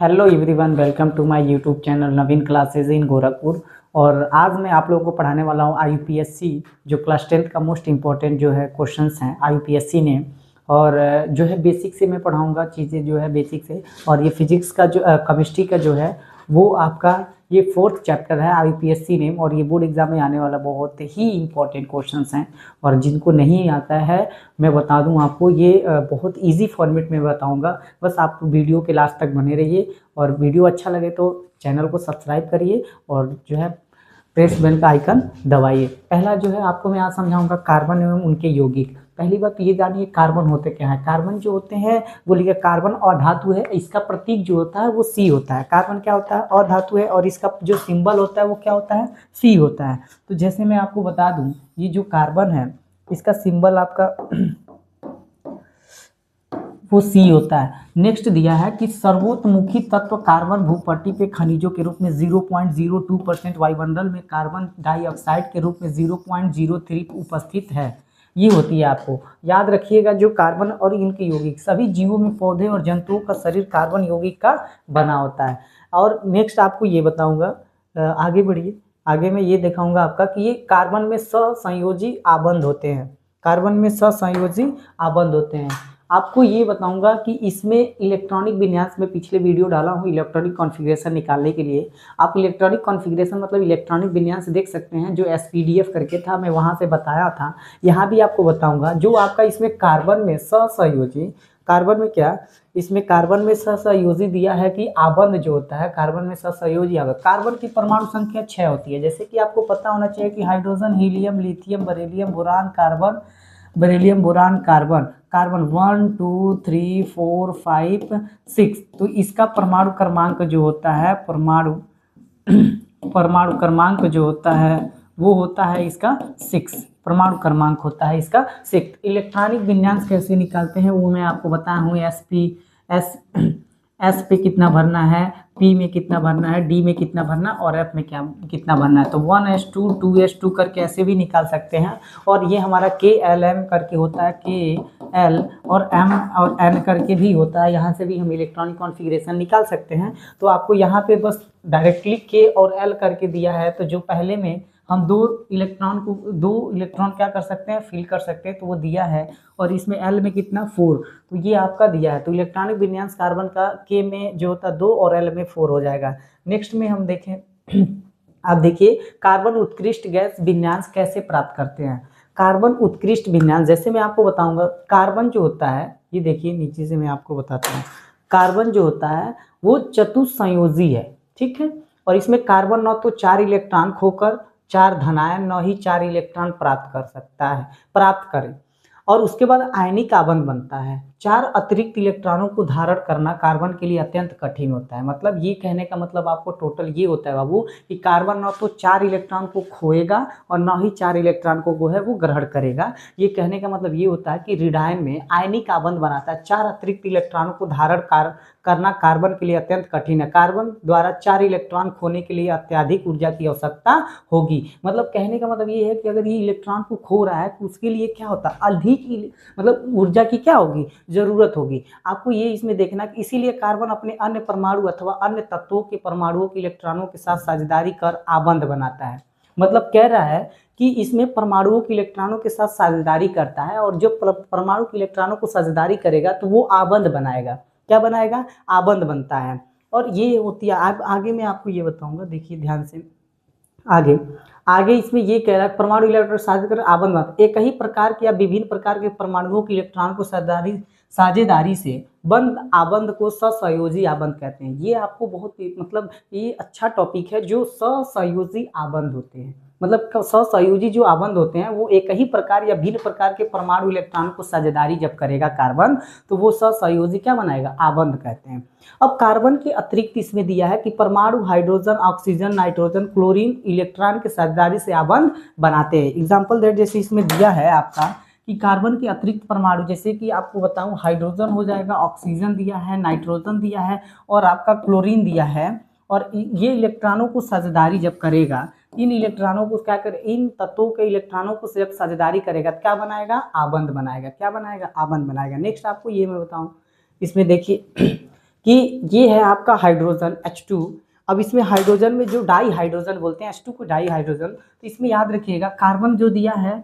Hello everyone, welcome to my YouTube channel Naveen classes in Gorakhpur. और आज मैं आप लोगों को पढ़ाने वाला हूँ आईयूपीएससी जो क्लास 10th का मोस्ट इम्पोर्टेंट जो है क्वेश्चंस हैं आईयूपीएससी ने। और जो है बेसिक से मैं पढ़ाऊँगा चीज़ें जो है बेसिक से। और ये फिजिक्स का जो केमिस्ट्री का जो है वो आपका ये 4th चैप्टर है आईयूपीएससी ने। और ये बोर्ड एग्जाम में आने वाला बहुत ही इंपॉर्टेंट क्वेश्चंस हैं। और जिनको नहीं आता है मैं बता दूं आपको, ये बहुत इजी फॉर्मेट में बताऊंगा। बस आप वीडियो के लास्ट तक बने रहिए और वीडियो अच्छा लगे तो चैनल को सब्सक्राइब करिए और जो है प्रेस बेल का आइकन दबाइए। पहला जो है आपको मैं आज समझाऊंगा कार्बन एवं उनके यौगिक। पहली बात ये जानिए कार्बन होते क्या है। कार्बन जो होते हैं बोलिए, कार्बन अधातु है, इसका प्रतीक जो होता है वो सी होता है। कार्बन क्या होता है, अधातु है, और इसका जो सिंबल होता है वो क्या होता है, सी होता है। तो जैसे मैं आपको बता दूं, ये जो कार्बन है इसका सिंबल आपका वो सी होता है। नेक्स्ट दिया है कि सर्वोत्मुखी तत्व कार्बन भूपट्टी पे खनिजों के रूप में 0.02% वायुमंडल में कार्बन डाइऑक्साइड के रूप में 0.03 उपस्थित है। ये होती है, आपको याद रखिएगा। जो कार्बन और इनके यौगिक सभी जीवों में, पौधे और जंतुओं का शरीर कार्बन यौगिक का बना होता है। और नेक्स्ट आपको ये बताऊंगा, आगे बढ़िए। आगे मैं ये दिखाऊंगा आपका कि ये कार्बन में सहसंयोजी आबंध होते हैं। कार्बन में सहसंयोजी आबंध होते हैं। आपको ये बताऊंगा कि इसमें इलेक्ट्रॉनिक विन्यास में पिछले वीडियो डाला हूँ इलेक्ट्रॉनिक कॉन्फ़िगरेशन निकालने के लिए। आप इलेक्ट्रॉनिक कॉन्फ़िगरेशन मतलब इलेक्ट्रॉनिक विन्यास देख सकते हैं, जो एसपीडीएफ करके था, मैं वहाँ से बताया था। यहाँ भी आपको बताऊंगा जो आपका इसमें कार्बन में सहसंयोजी, कार्बन में क्या, इसमें कार्बन में सहसंयोजी दिया है कि आबंध जो होता है कार्बन में सहसंयोजी आबंध। कार्बन की परमाणु संख्या 6 होती है। जैसे कि आपको पता होना चाहिए कि hydrogen, helium, lithium, beryllium, boron, carbon, beryllium, boron, carbon, carbon 1 2 3 4 5 6। तो इसका परमाणु क्रमांक जो होता है, परमाणु क्रमांक जो होता है वो होता है इसका 6। परमाणु क्रमांक होता है इसका 6। इलेक्ट्रॉनिक विन्यास कैसे निकालते हैं वो मैं आपको बताया हूँ। एस पे कितना भरना है, पी में कितना भरना है, डी में कितना भरना और एफ में क्या कितना भरना है। तो 1s2 2s2 करके ऐसे भी निकाल सकते हैं। और ये हमारा KLM करके होता है, KL, और M और N करके भी होता है। यहाँ से भी हम इलेक्ट्रॉनिक कॉन्फ़िगरेशन निकाल सकते हैं। तो आपको यहाँ पे बस डायरेक्टली K और L करके दिया है, तो जो पहले में हम दो इलेक्ट्रॉन क्या कर सकते हैं, फिल कर सकते हैं, तो वो दिया है। और इसमें L में कितना 4, तो ये आपका दिया है। तो इलेक्ट्रॉनिक विन्यास कार्बन का K में जो होता है 2 और L में 4 हो जाएगा। नेक्स्ट में हम देखें, आप देखिए कार्बन उत्कृष्ट गैस विन्यास कैसे प्राप्त करते हैं। कार्बन उत्कृष्ट विन्यास जैसे मैं आपको बताऊंगा, कार्बन जो होता है, ये देखिए नीचे से मैं आपको बताता हूँ। कार्बन जो होता है वो चतुस्संयोजी है, ठीक है। और इसमें कार्बन न तो 4 इलेक्ट्रॉन खोकर 4 धनायन, न ही 4 इलेक्ट्रॉन प्राप्त करे। और उसके बाद आयनिक आबंध बनता है। 4 अतिरिक्त इलेक्ट्रॉनों को धारण करना कार्बन के लिए अत्यंत कठिन होता है। मतलब ये कहने का मतलब आपको टोटल ये होता है बाबू कि कार्बन न तो 4 इलेक्ट्रॉन को खोएगा और न ही 4 इलेक्ट्रॉन को वो है वो ग्रहण करेगा। ये कहने का मतलब ये होता है कि रिडायन में आयनिक आबंध बनाता है। 4 अतिरिक्त इलेक्ट्रॉनों को धारण करना कार्बन के लिए अत्यंत कठिन है। कार्बन द्वारा 4 इलेक्ट्रॉन खोने के लिए अत्यधिक ऊर्जा की आवश्यकता होगी। मतलब कहने का मतलब ये है कि अगर ये इलेक्ट्रॉन को खो रहा है तो उसके लिए क्या होता है, अधिक मतलब ऊर्जा की क्या होगी, जरूरत होगी। आपको ये इसमें देखना कि इसीलिए कार्बन अपने अन्य परमाणु अथवा अन्य तत्वों के परमाणुओं के इलेक्ट्रॉनों के साथ साझेदारी कर आबंध बनाता है। मतलब कह रहा है कि इसमें परमाणुओं के इलेक्ट्रॉनों के साथ साझेदारी करता है, और जो परमाणु के इलेक्ट्रॉनों को साझेदारी करेगा तो वो आबंध बनाएगा। क्या बनाएगा, आबंध बनता है। और ये होती है, आगे मैं आपको ये बताऊंगा, देखिए ध्यान से। आगे इसमें ये कह रहा है परमाणु इलेक्ट्रॉन साझेदारी कर आबंध बनता है। एक ही प्रकार के या विभिन्न प्रकार के परमाणुओं के इलेक्ट्रॉन को साझेदारी से बंद आबंध को सहसंयोजी आबंध कहते हैं। ये आपको बहुत मतलब ये अच्छा टॉपिक है, जो सहसंयोजी आबंध होते हैं। मतलब सहसंयोजी जो आबंध होते हैं वो एक ही प्रकार या भिन्न प्रकार के परमाणु इलेक्ट्रॉन को साझेदारी जब करेगा कार्बन, तो वो सहसंयोजी क्या बनाएगा, आबंध कहते हैं। अब कार्बन के अतिरिक्त इसमें दिया है कि परमाणु hydrogen, oxygen, nitrogen, chlorine electron के साझेदारी से आबंध बनाते हैं। एग्जाम्पल दैट जैसे इसमें दिया है आपका कि कार्बन के अतिरिक्त परमाणु, जैसे कि आपको बताऊं हाइड्रोजन हो जाएगा, ऑक्सीजन दिया है, नाइट्रोजन दिया है और आपका क्लोरीन दिया है। और ये इलेक्ट्रॉनों को साझेदारी जब करेगा, इन इलेक्ट्रॉनों को क्या करे, इन तत्वों के इलेक्ट्रॉनों को जब साझेदारी करेगा तो क्या बनाएगा, आबंध बनाएगा। क्या बनाएगा, आबंध बनाएगा। नेक्स्ट आपको ये मैं बताऊं, इसमें देखिए कि ये है आपका हाइड्रोजन H2। अब इसमें हाइड्रोजन में जो डाई हाइड्रोजन बोलते हैं H2 को डाई हाइड्रोजन, तो इसमें याद रखिएगा कार्बन जो दिया है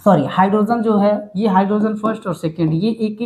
सॉरी हाइड्रोजन जो है ये हाइड्रोजन फर्स्ट और सेकेंड ये एक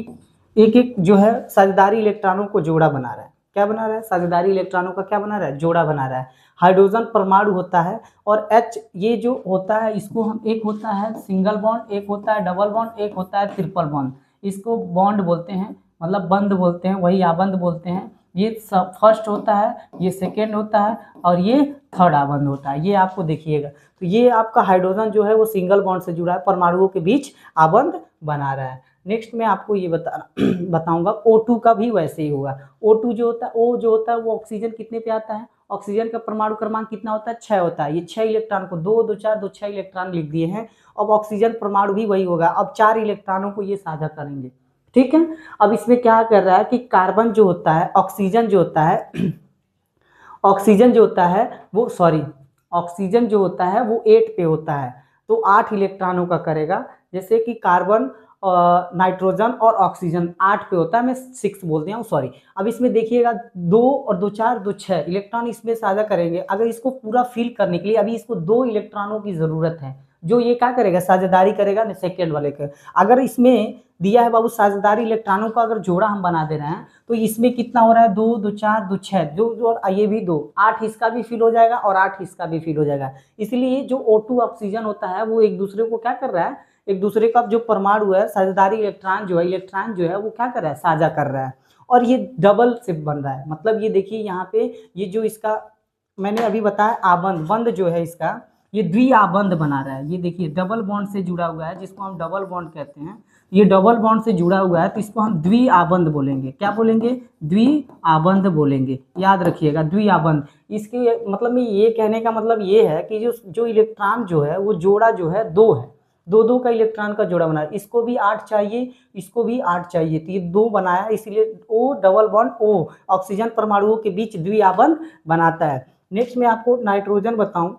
एक जो है साझेदारी इलेक्ट्रॉनों को जोड़ा बना रहा है। क्या बना रहा है? साझेदारी इलेक्ट्रॉनों का क्या बना रहा है? जोड़ा बना रहा है। हाइड्रोजन परमाणु होता है और H ये जो होता है इसको हम, एक होता है सिंगल बॉन्ड, एक होता है डबल बॉन्ड, एक होता है ट्रिपल बॉन्ड। इसको बॉन्ड बोलते हैं, मतलब बंद बोलते हैं, वही आबंध बोलते हैं। ये सब फर्स्ट होता है, ये सेकेंड होता है और ये थर्ड आबंध होता है। ये आपको देखिएगा, तो ये आपका हाइड्रोजन जो है वो सिंगल बॉन्ड से जुड़ा है, परमाणुओं के बीच आबंध बना रहा है। नेक्स्ट मैं आपको ये बताऊंगा O2 का भी वैसे ही होगा। O2 जो होता है, O जो होता है वो ऑक्सीजन कितने पे आता है? ऑक्सीजन का परमाणु क्रमांक कितना होता है? 6 होता है। ये 6 इलेक्ट्रॉन को 2 2 4 2 6 इलेक्ट्रॉन लिख दिए हैं। अब ऑक्सीजन परमाणु भी वही होगा, अब 4 इलेक्ट्रॉनों को ये साझा करेंगे, ठीक है। अब इसमें क्या कर रहा है कि कार्बन जो होता है, ऑक्सीजन जो होता है ऑक्सीजन जो होता है वो ऑक्सीजन जो होता है वो 8 पे होता है, तो 8 इलेक्ट्रॉनों का करेगा। जैसे कि कार्बन, नाइट्रोजन और ऑक्सीजन 8 पे होता है, मैं 6 बोल दिया हूँ, सॉरी। अब इसमें देखिएगा 2 और 2 4 2 6 इलेक्ट्रॉन इसमें साझा करेंगे। अगर इसको पूरा फिल करने के लिए अभी इसको 2 इलेक्ट्रॉनों की जरूरत है, जो ये क्या करेगा? साझेदारी करेगा सेकेंड वाले का। अगर इसमें दिया है बाबू साझेदारी इलेक्ट्रॉनों का अगर जोड़ा हम बना दे रहे हैं, तो इसमें कितना हो रहा है? 2 2 4 2 6, जो ये भी 2 8 इसका भी फिल हो जाएगा और 8 इसका भी फिल हो जाएगा। इसलिए जो O2 ऑक्सीजन होता है वो एक दूसरे को क्या कर रहा है? एक दूसरे का जो परमाणु है, साझेदारी इलेक्ट्रॉन जो है वो क्या कर रहा है? साझा कर रहा है। और ये डबल शिफ्ट बन रहा है, मतलब ये देखिए यहाँ पे ये जो इसका मैंने अभी बताया आबंध, बंध जो है इसका, ये द्विआबंध बना रहा है। ये देखिए डबल बॉन्ड से जुड़ा हुआ है, जिसको हम डबल बॉन्ड कहते हैं। ये डबल बॉन्ड से जुड़ा हुआ है तो इसको हम द्विआबंध बोलेंगे। क्या बोलेंगे? द्विआबंध बोलेंगे। याद रखिएगा द्विआबंध। इसके मतलब में ये कहने का मतलब ये है कि जो इलेक्ट्रॉन जो है वो जोड़ा जो है 2 है, 2 2 का इलेक्ट्रॉन का जोड़ा बना है। इसको भी 8 चाहिए, इसको भी 8 चाहिए, तो ये 2 बनाया, इसलिए O double bond O oxygen परमाणुओं के बीच द्विआबंध बनाता है। नेक्स्ट मैं आपको नाइट्रोजन बताऊं,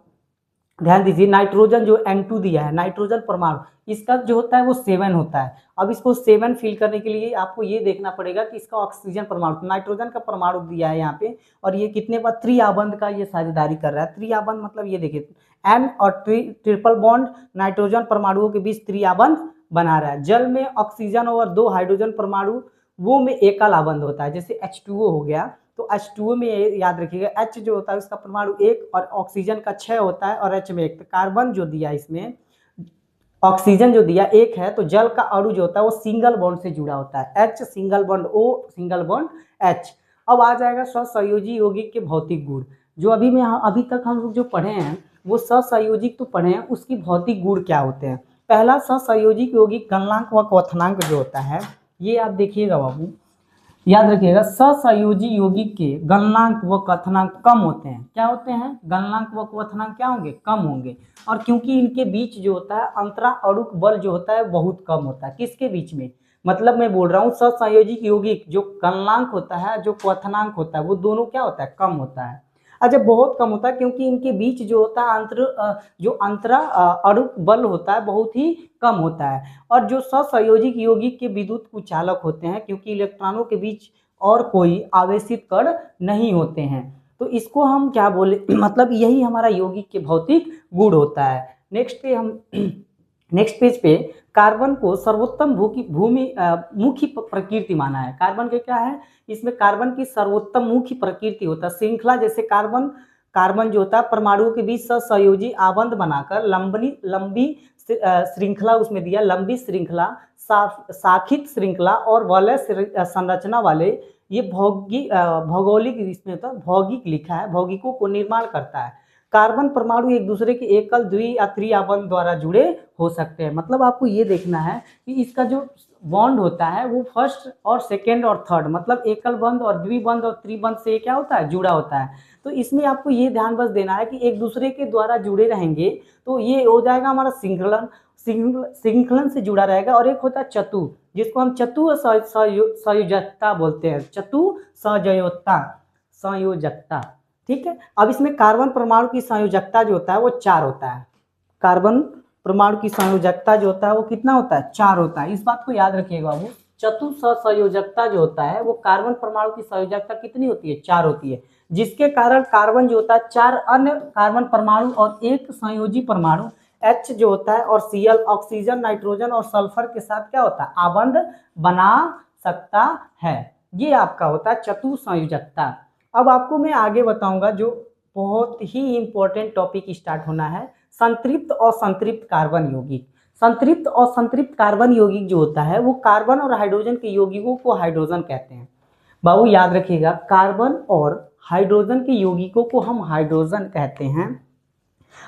ध्यान दीजिए। नाइट्रोजन जो N2 दिया है, नाइट्रोजन परमाणु, इसका जो होता है वो 7 होता है। अब इसको 7 फिल करने के लिए आपको ये देखना पड़ेगा कि इसका ऑक्सीजन परमाणु, नाइट्रोजन का परमाणु दिया है यहाँ पे, और ये कितने बार त्रिआबंध का ये साझेदारी कर रहा है। त्रिआबंध मतलब ये देखिए N और ट्रिपल बॉन्ड नाइट्रोजन परमाणुओं के बीच त्रिआबंध बना रहा है। जल में ऑक्सीजन और 2 हाइड्रोजन परमाणु वो में एकल आबंध होता है, जैसे H2O हो गया। तो H2O में याद रखिएगा H जो होता है उसका परमाणु 1 और ऑक्सीजन का 6 होता है, और H में 1। तो कार्बन जो दिया इसमें, ऑक्सीजन जो दिया 1 है, तो जल का अणु जो होता है वो सिंगल बॉन्ड से जुड़ा होता है, H single bond O single bond H। अब आ जाएगा सहसंयोजी यौगिक के भौतिक गुण। जो अभी तक हम लोग जो पढ़े हैं वो सहसंयोजिक तो पढ़े हैं, उसकी भौतिक गुण क्या होते हैं। पहला सहसंयोजिक यौगिक गलनांक व क्वथनांक जो होता है, ये आप देखिएगा बाबू, याद रखिएगा। सहसंयोजी यौगिक के गलनांक व क्वथनांक कम होते हैं। क्या होते हैं? गलनांक व क्वथनांक क्या होंगे? कम होंगे। और क्योंकि इनके बीच जो होता है अंतरा अणुक बल जो होता है बहुत कम होता है। किसके बीच में? मतलब मैं बोल रहा हूँ सहसंयोजिक यौगिक जो गलनांक होता है, जो क्वथनांक होता है, वो दोनों क्या होता है? कम होता है। अच्छा, बहुत कम होता है क्योंकि इनके बीच जो होता है जो अंतरा अणुक बल होता है बहुत ही कम होता है। और जो सहसंयोजिक यौगिक के विद्युत कुचालक होते हैं, क्योंकि इलेक्ट्रॉनों के बीच और कोई आवेशित कण नहीं होते हैं। तो इसको हम क्या बोले मतलब यही हमारा यौगिक के भौतिक गुण होता है। नेक्स्ट पेज पे कार्बन को सर्वोत्तम मुखी प्रकृति माना है। कार्बन के क्या है? इसमें कार्बन की सर्वोत्तम मुखी प्रकृति होता है। श्रृंखला जैसे कार्बन जो होता है परमाणुओं के बीच सहसंयोजी आबंध बनाकर लंबी श्रृंखला उसमें दिया, लंबी श्रृंखला, शाखित श्रृंखला और वलय संरचना वाले ये भौगोलिक, इसमें होता है भौगिक लिखा है, भौगिकों को निर्माण करता है। कार्बन परमाणु एक दूसरे के एकल, द्वि या त्रिआबंध द्वारा जुड़े हो सकते हैं। मतलब आपको ये देखना है कि इसका जो बॉन्ड होता है वो फर्स्ट और सेकेंड और थर्ड, मतलब एकल बंध और द्विबंध और त्रिबंध से क्या होता है? जुड़ा होता है। तो इसमें आपको ये ध्यान बस देना है कि एक दूसरे के द्वारा जुड़े रहेंगे तो ये हो जाएगा हमारा श्रृंखलन से जुड़ा रहेगा। और एक होता है चतु, जिसको हम चतु संयोजकता बोलते हैं, चतु संयोजकता। ठीक है। अब इसमें कार्बन परमाणु की संयोजकता जो होता है वो 4 होता है। कार्बन परमाणु की संयोजकता जो होता है वो कितना होता है? 4 होता है। इस बात को याद रखिएगा बाबू, चतुसंयोजकता जो होता है वो कार्बन परमाणु की संयोजकता कितनी होती है, 4 होती है, जिसके कारण कार्बन जो होता है 4 अन्य कार्बन परमाणु और एक संयोजी परमाणु H जो होता है और Cl ऑक्सीजन, नाइट्रोजन और सल्फर के साथ क्या होता है, आबंध बना सकता है। ये आपका होता है चतुसंयोजकता। अब आपको मैं आगे बताऊंगा जो बहुत ही इंपॉर्टेंट टॉपिक स्टार्ट होना है, संतृप्त और संतृप्त कार्बन यौगिक। संतृप्त और संतृप्त कार्बन यौगिक जो होता है वो कार्बन और हाइड्रोजन के यौगिकों को हाइड्रोजन कहते हैं। बाबू याद रखिएगा, कार्बन और हाइड्रोजन के यौगिकों को हम हाइड्रोजन कहते हैं।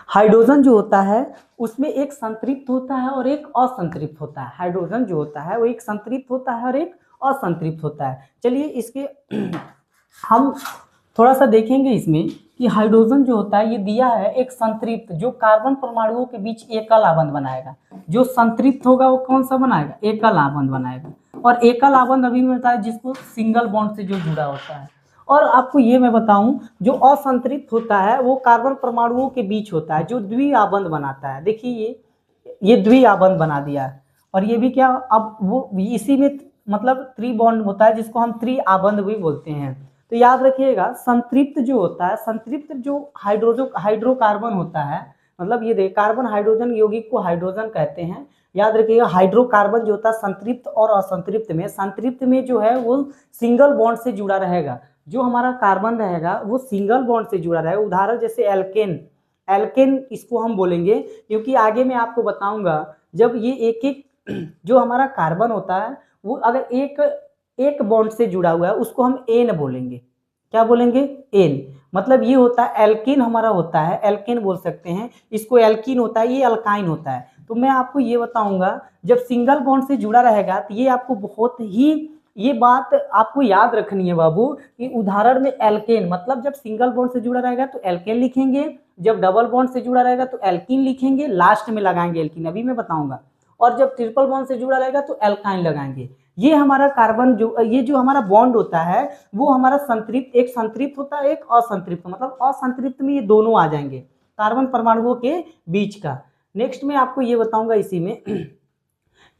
हाइड्रोजन जो होता है उसमें एक संतृप्त होता है और एक असंतृप्त होता है। हाइड्रोजन जो होता है वो एक संतृप्त होता है और एक असंतृप्त होता है। चलिए इसके हम थोड़ा सा देखेंगे इसमें कि हाइड्रोजन जो होता है ये दिया है एक संतृप्त, जो कार्बन परमाणुओं के बीच एकल आबंध बनाएगा। जो संतृप्त होगा वो कौन सा बनाएगा, एकल आबंध बनाएगा। और एकल आबंध अभी मैं बताया जिसको सिंगल बॉन्ड से जो जुड़ा होता है। और आपको ये मैं बताऊं जो असंतृप्त होता है वो कार्बन परमाणुओं के बीच होता है, जो द्विआबंध बनाता है। देखिए ये द्विआबंध बना दिया है। और ये भी क्या, अब वो इसी में मतलब त्रिबॉन्ड होता है जिसको हम त्रिआबंध भी बोलते हैं। तो याद रखिएगा संतृप्त जो होता है, संतृप्त जो हाइड्रोकार्बन होता है, मतलब ये देखिए कार्बन हाइड्रोजन यौगिक को हाइड्रोजन कहते हैं। याद रखिएगा हाइड्रोकार्बन जो होता है संतृप्त और असंतृप्त में, संतृप्त में जो है वो सिंगल बॉन्ड से जुड़ा रहेगा। जो हमारा कार्बन रहेगा वो सिंगल बॉन्ड से जुड़ा रहेगा। उदाहरण जैसे एल्केन, एल्केन इसको हम बोलेंगे क्योंकि आगे मैं आपको बताऊंगा जब ये एक एक जो हमारा कार्बन होता है वो अगर एक बॉन्ड से जुड़ा हुआ है उसको हम एन बोलेंगे। क्या बोलेंगे, एन। मतलब ये होता है एल्कीन हमारा होता है, एल्केन बोल सकते हैं इसको, एल्कीन होता है, ये अल्काइन होता है। तो मैं आपको ये बताऊंगा जब सिंगल बॉन्ड से जुड़ा रहेगा तो ये आपको बहुत ही, ये बात आपको याद रखनी है बाबू कि उदाहरण में एल्केन, मतलब जब सिंगल बॉन्ड से जुड़ा रहेगा तो एल्केन लिखेंगे, जब डबल बॉन्ड से जुड़ा रहेगा तो एल्कीन लिखेंगे, लास्ट में लगाएंगे एल्कीन, अभी मैं बताऊंगा। और जब ट्रिपल बॉन्ड से जुड़ा रहेगा तो एल्काइन लगाएंगे। ये हमारा कार्बन जो ये जो हमारा बॉन्ड होता है वो हमारा संतृप्त, एक संतृप्त होता है एक असंतृप्त, मतलब असंतृप्त में ये दोनों आ जाएंगे कार्बन परमाणुओं के बीच का। नेक्स्ट में आपको ये बताऊंगा इसी में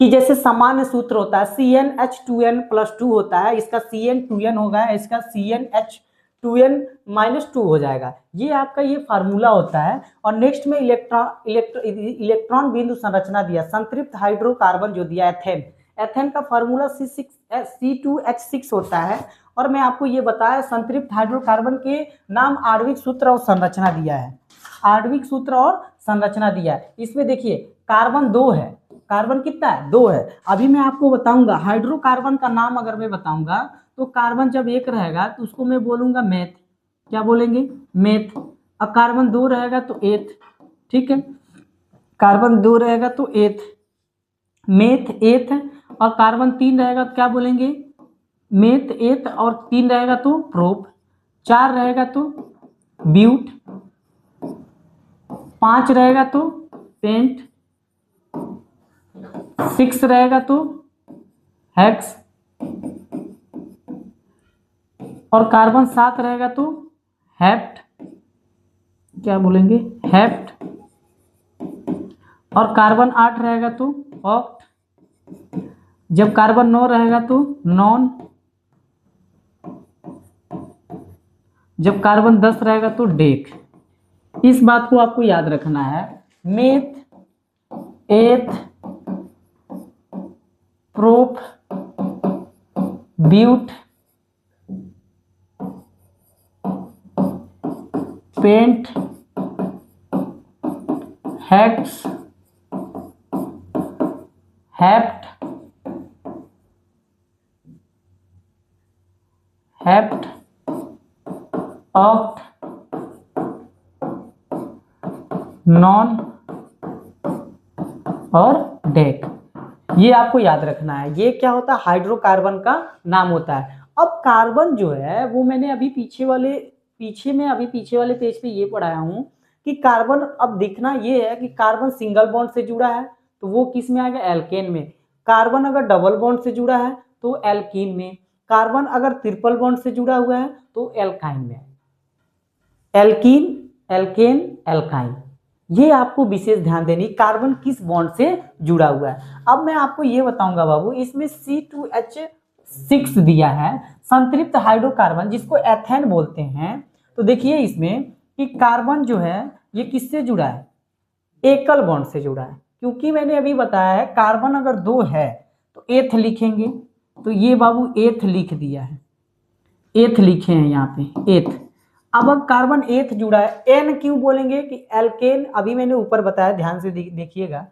कि जैसे सामान्य सूत्र होता है CnH2n+2 होता है, इसका Cn2n होगा, इसका CnH2n-2 हो जाएगा। ये आपका ये फार्मूला होता है। और नेक्स्ट में इलेक्ट्रॉन बिंदु संरचना दिया, संतृप्त हाइड्रोकार्बन जो दिया एथेन, एथेन का फार्मूला C2H6 होता है। और मैं आपको ये बताया संतृप्त हाइड्रोकार्बन के नाम, आणविक सूत्र और संरचना दिया है, आणविक सूत्र और संरचना दिया है। इसमें देखिए कार्बन 2 है, कार्बन कितना है, 2 है। अभी मैं आपको बताऊंगा हाइड्रोकार्बन का नाम अगर मैं बताऊंगा तो कार्बन जब 1 रहेगा तो उसको मैं बोलूंगा मेथ, क्या बोलेंगे, मेथ। अब कार्बन 2 रहेगा तो एथ, ठीक है, कार्बन 2 रहेगा तो एथ, मेथ एथ। और कार्बन 3 रहेगा तो क्या बोलेंगे, मेथ एथ, और 3 रहेगा तो प्रोप, 4 रहेगा तो ब्यूट, 5 रहेगा तो पेंट, 6 रहेगा तो हेक्स, और कार्बन 7 रहेगा तो हेप्ट, क्या बोलेंगे, हेप्ट। और कार्बन 8 रहेगा तो ऑक्ट, जब कार्बन 9 रहेगा तो नॉन, जब कार्बन 10 रहेगा तो डेक। इस बात को आपको याद रखना है, meth eth prop but pent hex hept hept oct non और डेक। ये आपको याद रखना है। ये क्या होता है, हाइड्रोकार्बन का नाम होता है। अब कार्बन जो है वो मैंने अभी पीछे वाले पेज पे ये पढ़ाया हूँ कि कार्बन, अब देखना ये है कि कार्बन सिंगल बॉन्ड से जुड़ा है तो वो किस में आएगा, एल्केन में। कार्बन अगर डबल बॉन्ड से जुड़ा है तो एल्कीन में। कार्बन अगर ट्रिपल बॉन्ड से जुड़ा हुआ है तो एल्काइन में। एल्कीन एल्केन एल्काइन, ये आपको विशेष ध्यान देनी, कार्बन किस बॉन्ड से जुड़ा हुआ है। अब मैं आपको ये बताऊंगा बाबू, इसमें C2H6 दिया है, संतृप्त हाइड्रोकार्बन जिसको एथेन बोलते हैं। तो देखिए इसमें कि कार्बन जो है ये किससे जुड़ा है, एकल बॉन्ड से जुड़ा है, क्योंकि मैंने अभी बताया है कार्बन अगर 2 है तो एथ लिखेंगे, तो ये बाबू एथ लिख दिया है, एथ लिखे हैं यहाँ पे एथ। अब कार्बन एथ जुड़ा है, एन क्यों बोलेंगे कि एल्केन, अभी मैंने ऊपर बताया, ध्यान से देखिएगा,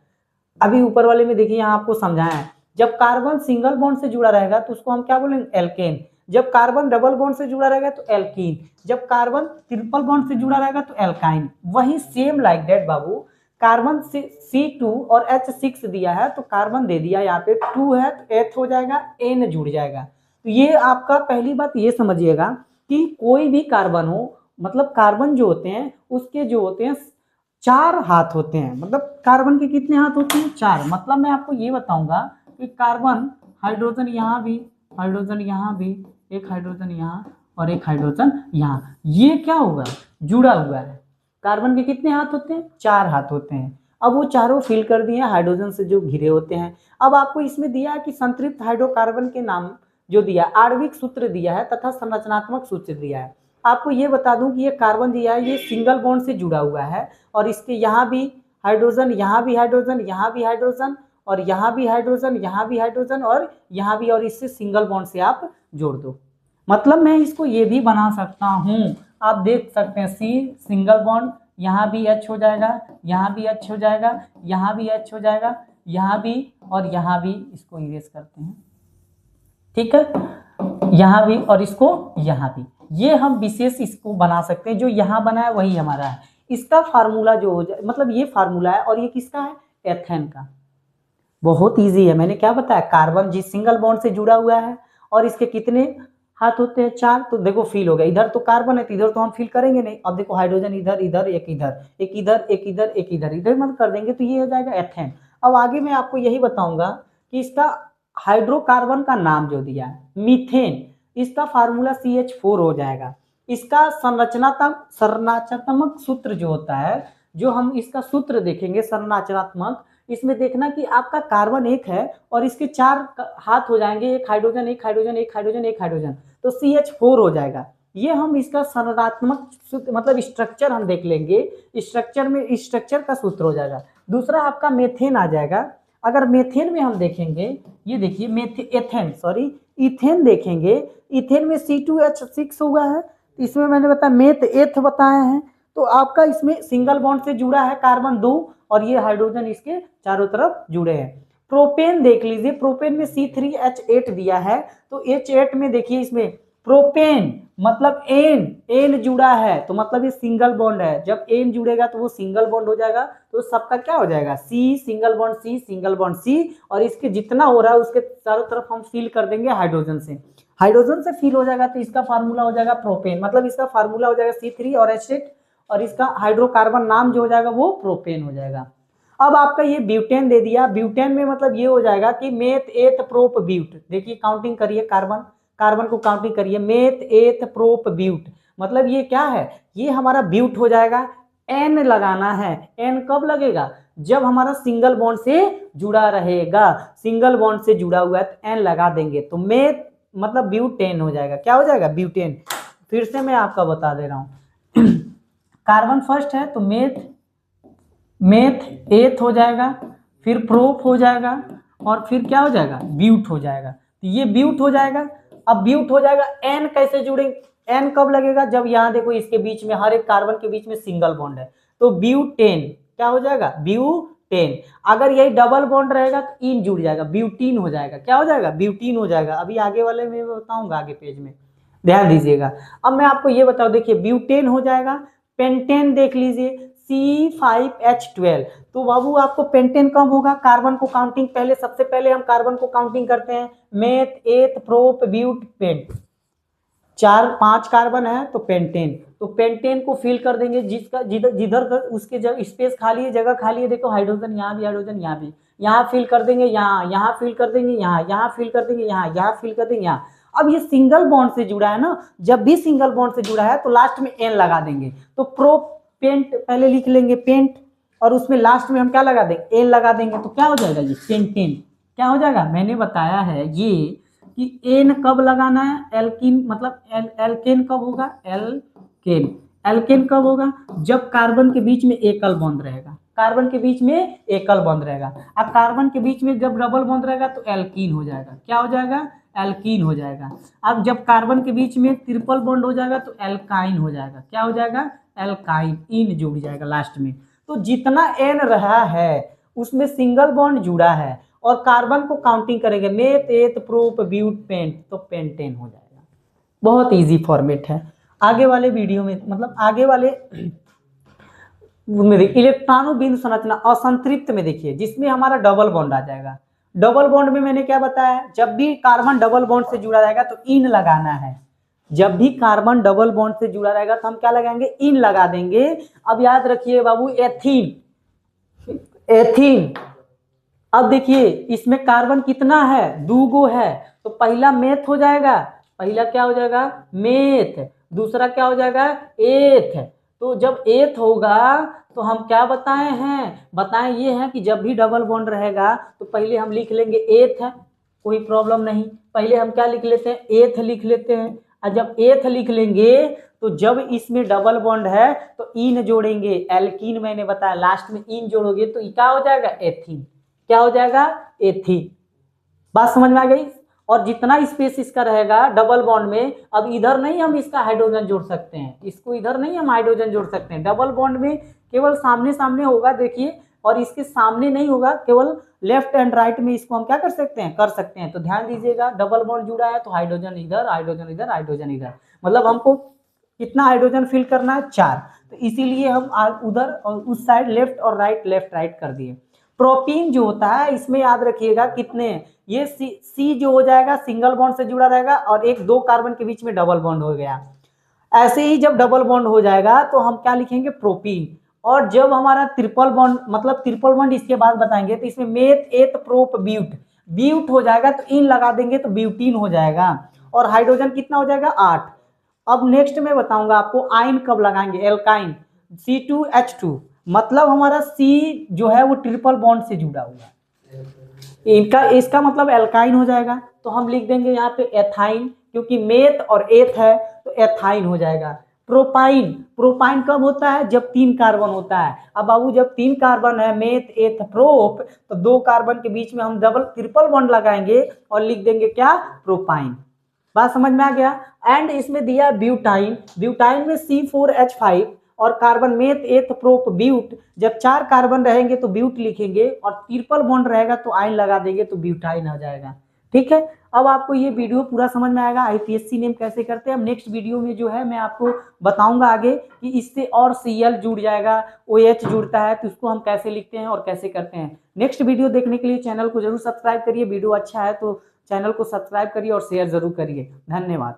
अभी ऊपर वाले में देखिए यहाँ आपको समझाया है, जब कार्बन सिंगल बॉन्ड से जुड़ा रहेगा तो उसको हम क्या बोलेंगे, एल्केन। जब कार्बन डबल बॉन्ड से जुड़ा रहेगा तो एल्कीन, जब कार्बन ट्रिपल बॉन्ड से जुड़ा रहेगा तो एल्काइन। वही same like that Babu, carbon C2 और H6 दिया है तो कार्बन दे दिया यहाँ पे 2 है तो एथ हो जाएगा, एन जुड़ जाएगा। तो ये आपका पहली बात ये समझिएगा कि कोई भी कार्बन हो, मतलब कार्बन जो होते हैं उसके जो होते हैं 4 हाथ होते हैं, मतलब कार्बन के कितने हाथ होते हैं, 4। मतलब मैं आपको ये बताऊंगा कि कार्बन हाइड्रोजन यहाँ भी, हाइड्रोजन यहाँ भी, एक हाइड्रोजन यहाँ और एक हाइड्रोजन यहाँ, ये क्या होगा, जुड़ा हुआ है। कार्बन के कितने हाथ होते हैं, 4 हाथ होते हैं। अब वो चारों फिल कर दिए हाइड्रोजन से जो घिरे होते हैं। अब आपको इसमें दिया है कि संतृप्त हाइड्रोकार्बन के नाम जो दिया, आणविक सूत्र दिया है तथा संरचनात्मक सूत्र दिया है। आपको ये बता दूं कि ये कार्बन दिया है, ये सिंगल बॉन्ड से जुड़ा हुआ है और इसके यहाँ भी हाइड्रोजन, यहाँ भी हाइड्रोजन, यहाँ भी हाइड्रोजन और यहाँ भी हाइड्रोजन, यहाँ भी हाइड्रोजन और यहाँ भी, और इससे सिंगल बॉन्ड से आप जोड़ दो। मतलब मैं इसको ये भी बना सकता हूँ, आप देख सकते हैं, सी सिंगल बॉन्ड, यहाँ भी H हो जाएगा, यहाँ भी H हो जाएगा, यहाँ भी H हो जाएगा, यहाँ भी और यहाँ भी, इसको इरेज करते हैं, ठीक है, यहाँ भी और इसको यहाँ भी। ये हम विशेष इसको बना सकते हैं, जो यहाँ बना है वही हमारा है। इसका फार्मूला जो हो जाए, मतलब ये फार्मूला है और ये किसका है, एथेन का। बहुत इजी है, मैंने क्या बताया, कार्बन जिस सिंगल बॉन्ड से जुड़ा हुआ है और इसके कितने हाथ होते हैं, 4। तो देखो फील हो गया, इधर तो कार्बन है तो इधर तो हम फील करेंगे नहीं। अब देखो हाइड्रोजन इधर इधर, एक इधर, एक इधर, एक इधर, एक इधर, इधर मत कर देंगे तो ये हो जाएगा एथेन। अब आगे मैं आपको यही बताऊंगा कि इसका हाइड्रोकार्बन का नाम जो दिया है मीथेन, इसका फार्मूला CH4 हो जाएगा। इसका संरचनात्मक सूत्र जो होता है, जो हम इसका सूत्र देखेंगे संरचनात्मक, इसमें देखना कि आपका कार्बन एक है और इसके 4 हाथ हो जाएंगे, एक हाइड्रोजन, एक हाइड्रोजन, एक हाइड्रोजन, एक हाइड्रोजन, तो CH4 हो जाएगा। ये हम इसका संरचनात्मक सूत्र, मतलब स्ट्रक्चर हम देख लेंगे, स्ट्रक्चर में स्ट्रक्चर का सूत्र हो जाएगा। दूसरा आपका मेथेन आ जाएगा। अगर मेथेन में हम देखेंगे, ये देखिए इथेन देखेंगे, इथेन में C2H6 हुआ है, इसमें मैंने बताया मेथ एथ बताए हैं, तो आपका इसमें सिंगल बॉन्ड से जुड़ा है कार्बन 2 और ये हाइड्रोजन इसके चारों तरफ जुड़े हैं। प्रोपेन देख लीजिए, प्रोपेन में C3H8 दिया है, तो H8 में देखिए इसमें प्रोपेन मतलब एन जुड़ा है, तो मतलब ये सिंगल बॉन्ड है। जब एन जुड़ेगा तो वो सिंगल बॉन्ड हो जाएगा, तो सबका क्या हो जाएगा, C single bond C single bond C, और इसके जितना हो रहा है उसके चारों तरफ हम फिल कर देंगे हाइड्रोजन से। हाइड्रोजन से फिल हो जाएगा तो इसका फार्मूला हो जाएगा प्रोपेन, मतलब इसका फार्मूला हो जाएगा C3 और H8 और इसका हाइड्रोकार्बन नाम जो हो जाएगा वो प्रोपेन हो जाएगा। अब आपका ये ब्यूटेन दे दिया, ब्यूटेन में मतलब ये हो जाएगा कि मेथ एथ प्रोप ब्यूट, देखिए काउंटिंग करिए, कार्बन को काउंटिंग करिए, मेथ एथ प्रोप ब्यूट, मतलब ये क्या है, ये हमारा ब्यूट हो जाएगा। एन लगाना है, एन कब लगेगा, जब हमारा सिंगल बॉन्ड से जुड़ा रहेगा, सिंगल बॉन्ड से जुड़ा हुआ है तो एन लगा देंगे, तो मेथ मतलब ब्यूटेन हो जाएगा। क्या हो जाएगा, ब्यूटेन। फिर से मैं आपका बता दे रहा हूं कार्बन फर्स्ट है तो मेथ एथ हो जाएगा, फिर प्रोप हो जाएगा और फिर क्या हो जाएगा, ब्यूट हो जाएगा। तो ये ब्यूट हो जाएगा। अब ब्यूट हो जाएगा, एन कैसे जुड़ेंगे, एन कब लगेगा, जब यहाँ देखो इसके बीच में, हर एक कार्बन के बीच में सिंगल बॉन्ड है, तो ब्यूटेन क्या हो जाएगा, ब्यूटेन। अगर यही डबल बॉन्ड रहेगा तो इन जुड़ जाएगा, ब्यूटीन हो जाएगा। क्या हो जाएगा, ब्यूटीन हो जाएगा। अभी आगे वाले में बताऊंगा, आगे पेज में ध्यान दीजिएगा। अब मैं आपको ये बताऊं, देखिए ब्यूटेन हो जाएगा। पेंटेन देख लीजिए C5H12, तो बाबू आपको पेंटेन कब होगा, कार्बन को काउंटिंग पहले, सबसे पहले हम कार्बन को काउंटिंग करते हैं, meth eth prop but paint, 4-5 carbon है तो पेंटेन, तो पेंटेन को फिल कर देंगे, जिसका जिधर उसके जगह स्पेस खाली है, जगह खाली है, देखो हाइड्रोजन यहाँ भी, हाइड्रोजन यहाँ भी, यहाँ फिल कर देंगे, यहाँ फिल कर देंगे, यहाँ फिल कर देंगे, यहाँ फिल कर देंगे, यहाँ। अब ये सिंगल बॉन्ड से जुड़ा है ना, जब भी सिंगल बॉन्ड से जुड़ा है तो लास्ट में एन लगा देंगे, तो प्रोपेंट पहले लिख लेंगे, पेंट, और उसमें लास्ट में हम क्या लगा देंगे, एन लगा देंगे, तो क्या हो जाएगा जी, पेंटेन। क्या हो जाएगा, मैंने बताया है ये कि एन कब लगाना है, एल्कीन मतलब एल्केन कब होगा, एल्केन एल्केन कब होगा, जब कार्बन के बीच में एकल बॉन्ड रहेगा, कार्बन के बीच में एकल बॉन्ड रहेगा। अब कार्बन के बीच में जब डबल बॉन्ड रहेगा तो एल्कीन हो जाएगा, क्या हो जाएगा, एल्कीन हो जाएगा। अब जब कार्बन के बीच में ट्रिपल बॉन्ड हो जाएगा तो एल्काइन हो जाएगा, क्या हो जाएगा, एल्काइन, इन जुड़ जाएगा लास्ट में। तो जितना एन रहा है उसमें सिंगल बॉन्ड जुड़ा है और कार्बन को काउंटिंग करेंगे, meth eth prop but pent, तो पेंटेन हो जाएगा। बहुत इजी फॉर्मेट है। आगे वाले वीडियो में मतलब आगे वाले इलेक्ट्रॉनों बिंदु संरचना असंतृप्त में देखिए, जिसमें हमारा डबल बॉन्ड आ जाएगा। डबल बॉन्ड में मैंने क्या बताया, जब भी कार्बन डबल बॉन्ड से जुड़ा रहेगा तो इन लगाना है। जब भी कार्बन डबल बॉन्ड से जुड़ा रहेगा तो हम क्या लगाएंगे, इन लगा देंगे। अब याद रखिए बाबू, एथीन, एथीन। अब देखिए इसमें कार्बन कितना है, 2 गो है, तो पहला मेथ हो जाएगा, पहला क्या हो जाएगा, मेथ, दूसरा क्या हो जाएगा, एथ। तो जब एथ होगा तो हम क्या बताए हैं, बताएं ये है कि जब भी डबल बॉन्ड रहेगा तो पहले हम लिख लेंगे एथ है, कोई प्रॉब्लम नहीं, पहले हम क्या लिख लेते हैं, एथ लिख लेते हैं। और जब एथ लिख लेंगे तो जब इसमें डबल बॉन्ड है तो इन जोड़ेंगे, एल्कीन मैंने बताया, लास्ट में इन जोड़ोगे तो क्या हो जाएगा, एथीन, क्या हो जाएगा, एथीन। बात समझ में आ गई। और जितना स्पेस इसका रहेगा डबल बॉन्ड में, अब इधर नहीं हम इसका हाइड्रोजन जोड़ सकते हैं, इसको इधर नहीं हम हाइड्रोजन जोड़ सकते हैं, डबल बॉन्ड में केवल सामने सामने होगा देखिए, और इसके सामने नहीं होगा, केवल लेफ्ट एंड राइट में इसको हम क्या कर सकते हैं, कर सकते हैं। तो ध्यान दीजिएगा, डबल बॉन्ड जुड़ा है तो हाइड्रोजन इधर, हाइड्रोजन इधर, हाइड्रोजन इधर, मतलब हमको कितना हाइड्रोजन फिल करना है, 4। तो इसीलिए हम उधर और उस साइड लेफ्ट और राइट, लेफ्ट राइट कर दिए। प्रोपीन जो होता है इसमें याद रखिएगा कितने, ये सी जो हो जाएगा सिंगल बॉन्ड से जुड़ा रहेगा और 1-2 कार्बन के बीच में डबल बॉन्ड हो गया। ऐसे ही जब डबल बॉन्ड हो जाएगा तो हम क्या लिखेंगे, प्रोपीन। और जब हमारा ट्रिपल बॉन्ड, मतलब ट्रिपल बॉन्ड इसके बाद बताएंगे, तो इसमें मेथ एथ प्रोप ब्यूट, ब्यूट हो जाएगा तो इन लगा देंगे तो ब्यूटीन हो जाएगा। और हाइड्रोजन कितना हो जाएगा, 8। अब नेक्स्ट में बताऊंगा आपको आइन कब लगाएंगे, एल्काइन, C2H2, मतलब हमारा C जो है वो ट्रिपल बॉन्ड से जुड़ा हुआ है, इनका इसका मतलब एल्काइन हो जाएगा। तो हम लिख देंगे यहाँ पे एथाइन, क्योंकि मेथ और एथ है तो एथाइन हो जाएगा। प्रोपाइन, प्रोपाइन कब होता है, जब 3 कार्बन होता है। अब बाबू जब 3 कार्बन है, मेथ एथ प्रोप, तो 2 कार्बन के बीच में हम डबल ट्रिपल बॉन्ड लगाएंगे और लिख देंगे क्या, प्रोपाइन। बात समझ में आ गया। एंड इसमें दिया ब्यूटाइन, ब्यूटाइन में C4H5 और carbon meth eth prop but, जब 4 कार्बन रहेंगे तो ब्यूट लिखेंगे और ट्रिपल बॉन्ड रहेगा तो आइन लगा देंगे तो ब्यूटाइन आ जाएगा। ठीक है, अब आपको ये वीडियो पूरा समझ में आएगा IPSC नेम कैसे करते हैं। अब नेक्स्ट वीडियो में जो है मैं आपको बताऊंगा आगे कि इससे और Cl जुड़ जाएगा, OH जुड़ता है तो उसको हम कैसे लिखते हैं और कैसे करते हैं। नेक्स्ट वीडियो देखने के लिए चैनल को जरूर सब्सक्राइब करिए, वीडियो अच्छा है तो चैनल को सब्सक्राइब करिए और शेयर जरूर करिए। धन्यवाद।